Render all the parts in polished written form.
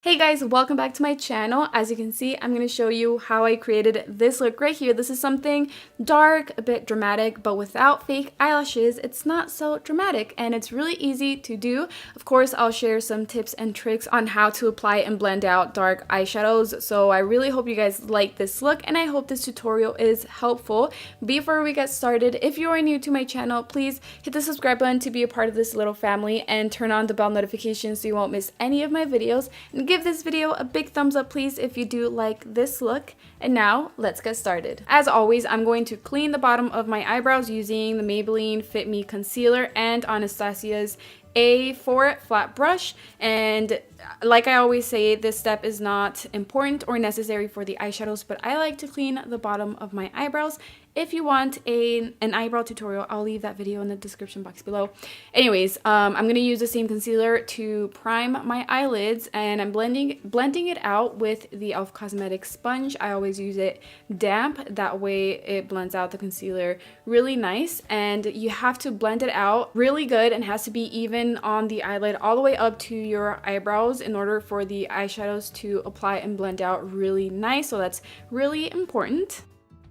Hey guys, welcome back to my channel. As you can see, I'm going to show you how I created this look right here. This is something dark, a bit dramatic, but without fake eyelashes, it's not so dramatic and it's really easy to do. Of course, I'll share some tips and tricks on how to apply and blend out dark eyeshadows. So I really hope you guys like this look and I hope this tutorial is helpful. Before we get started, if you are new to my channel, please hit the subscribe button to be a part of this little family and turn on the bell notifications so you won't miss any of my videos. And give this video a big thumbs up please if you do like this look. And now let's get started. As always, I'm going to clean the bottom of my eyebrows using the Maybelline Fit Me concealer and Anastasia's A4 flat brush. And like I always say, this step is not important or necessary for the eyeshadows, but I like to clean the bottom of my eyebrows. If you want an eyebrow tutorial, I'll leave that video in the description box below. Anyways, I'm going to use the same concealer to prime my eyelids, and I'm blending it out with the e.l.f. Cosmetics sponge. I always use it damp, that way it blends out the concealer really nice. And you have to blend it out really good and has to be even on the eyelid all the way up to your eyebrows in order for the eyeshadows to apply and blend out really nice. So that's really important.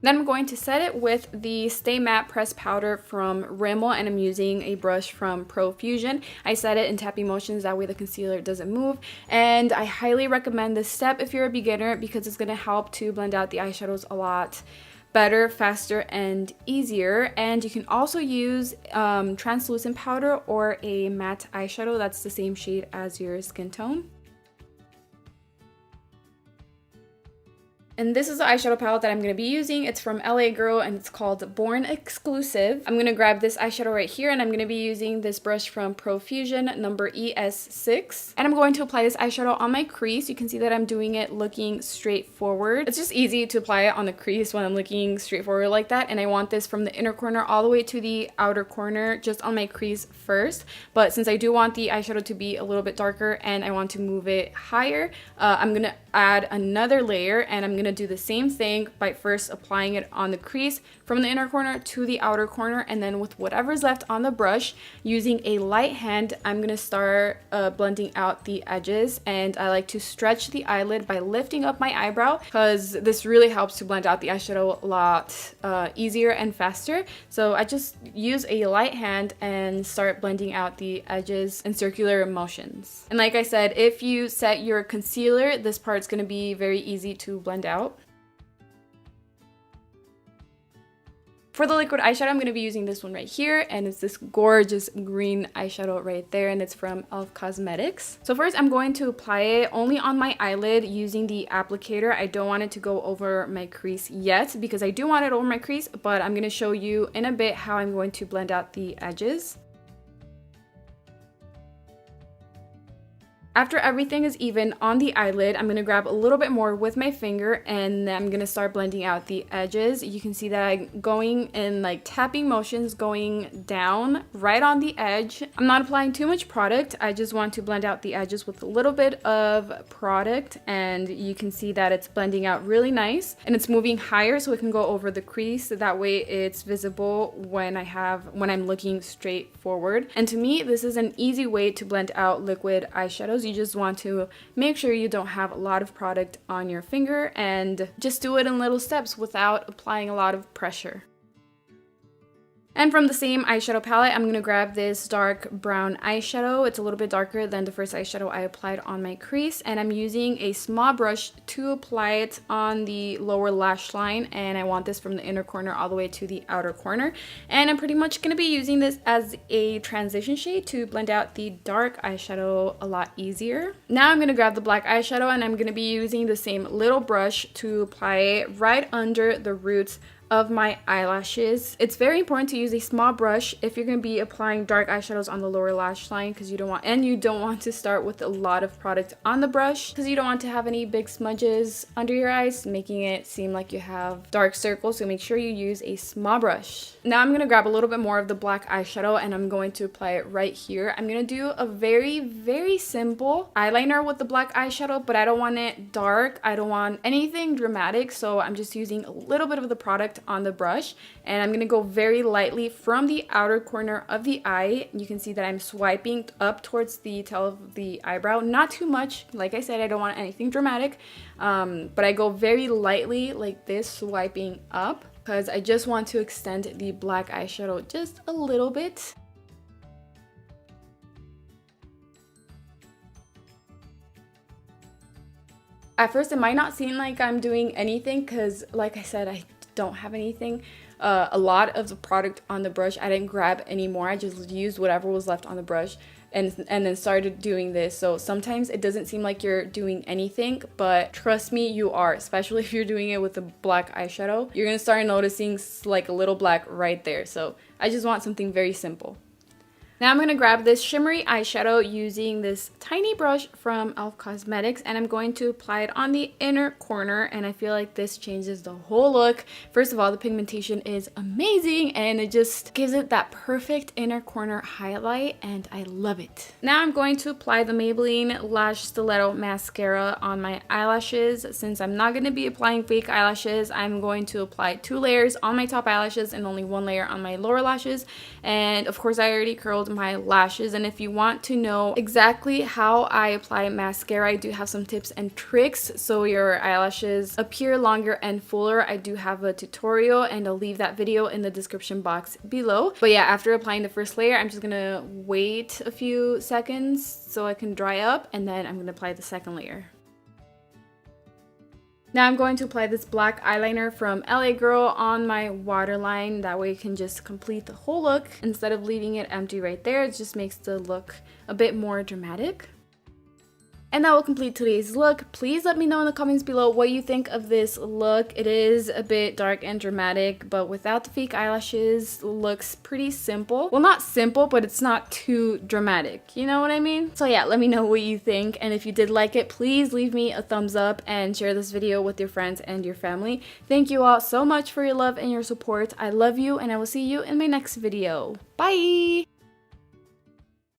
Then I'm going to set it with the Stay Matte Pressed Powder from Rimmel, and I'm using a brush from Profusion. I set it in tapping motions, that way the concealer doesn't move. And I highly recommend this step if you're a beginner because it's going to help to blend out the eyeshadows a lot better, faster, and easier. And you can also use translucent powder or a matte eyeshadow that's the same shade as your skin tone. And this is the eyeshadow palette that I'm going to be using. It's from LA Girl and it's called Born Exclusive. I'm going to grab this eyeshadow right here and I'm going to be using this brush from Profusion number ES6. And I'm going to apply this eyeshadow on my crease. You can see that I'm doing it looking straight forward. It's just easy to apply it on the crease when I'm looking straight forward like that. And I want this from the inner corner all the way to the outer corner, just on my crease first. But since I do want the eyeshadow to be a little bit darker and I want to move it higher, I'm going to add another layer and I'm going to do the same thing by first applying it on the crease from the inner corner to the outer corner, and then with whatever's left on the brush, using a light hand, I'm going to start blending out the edges. And I like to stretch the eyelid by lifting up my eyebrow because this really helps to blend out the eyeshadow a lot easier and faster. So I just use a light hand and start blending out the edges in circular motions. And like I said, if you set your concealer, this part's going to be very easy to blend out. For the liquid eyeshadow, I'm going to be using this one right here, and it's this gorgeous green eyeshadow right there, and it's from e.l.f. Cosmetics. So first, I'm going to apply it only on my eyelid using the applicator. I don't want it to go over my crease yet because I do want it over my crease, but I'm going to show you in a bit how I'm going to blend out the edges. After everything is even on the eyelid, I'm going to grab a little bit more with my finger and I'm going to start blending out the edges. You can see that I'm going in like tapping motions, going down right on the edge. I'm not applying too much product. I just want to blend out the edges with a little bit of product, and you can see that it's blending out really nice and it's moving higher so it can go over the crease. So that way it's visible when I'm looking straight forward. And to me, this is an easy way to blend out liquid eyeshadows. You just want to make sure you don't have a lot of product on your finger and just do it in little steps without applying a lot of pressure. And from the same eyeshadow palette, I'm going to grab this dark brown eyeshadow. It's a little bit darker than the first eyeshadow I applied on my crease. And I'm using a small brush to apply it on the lower lash line. And I want this from the inner corner all the way to the outer corner. And I'm pretty much going to be using this as a transition shade to blend out the dark eyeshadow a lot easier. Now I'm going to grab the black eyeshadow and I'm going to be using the same little brush to apply it right under the roots of my eyelashes. It's very important to use a small brush if you're going to be applying dark eyeshadows on the lower lash line because you don't want to start with a lot of product on the brush because you don't want to have any big smudges under your eyes, making it seem like you have dark circles. So make sure you use a small brush. Now I'm going to grab a little bit more of the black eyeshadow and I'm going to apply it right here. I'm going to do a very, very simple eyeliner with the black eyeshadow, but I don't want it dark. I don't want anything dramatic, so I'm just using a little bit of the product product on the brush, and I'm going to go very lightly from the outer corner of the eye. You can see that I'm swiping up towards the tail of the eyebrow. Not too much. Like I said, I don't want anything dramatic, but I go very lightly like this, swiping up, because I just want to extend the black eyeshadow just a little bit. At first, it might not seem like I'm doing anything because, like I said, I don't have anything. A lot of the product on the brush, I didn't grab anymore. I just used whatever was left on the brush and then started doing this. So sometimes it doesn't seem like you're doing anything, but trust me, you are, especially if you're doing it with a black eyeshadow. You're gonna start noticing like a little black right there. So I just want something very simple. Now I'm going to grab this shimmery eyeshadow using this tiny brush from e.l.f. Cosmetics, and I'm going to apply it on the inner corner, and I feel like this changes the whole look. First of all, the pigmentation is amazing and it just gives it that perfect inner corner highlight, and I love it. Now I'm going to apply the Maybelline Lash Stiletto Mascara on my eyelashes. Since I'm not going to be applying fake eyelashes, I'm going to apply 2 layers on my top eyelashes and only 1 layer on my lower lashes. And of course, I already curled my lashes, and if you want to know exactly how I apply mascara, I do have some tips and tricks so your eyelashes appear longer and fuller. I do have a tutorial, and I'll leave that video in the description box below. But yeah, after applying the first layer, I'm just gonna wait a few seconds so I can dry up, and then I'm gonna apply the second layer. Now I'm going to apply this black eyeliner from LA Girl on my waterline. That way it can just complete the whole look. Instead of leaving it empty right there, it just makes the look a bit more dramatic. And that will complete today's look. Please let me know in the comments below what you think of this look. It is a bit dark and dramatic, but without the fake eyelashes, looks pretty simple. Well, not simple, but it's not too dramatic. You know what I mean? So yeah, let me know what you think. And if you did like it, please leave me a thumbs up and share this video with your friends and your family. Thank you all so much for your love and your support. I love you, and I will see you in my next video. Bye!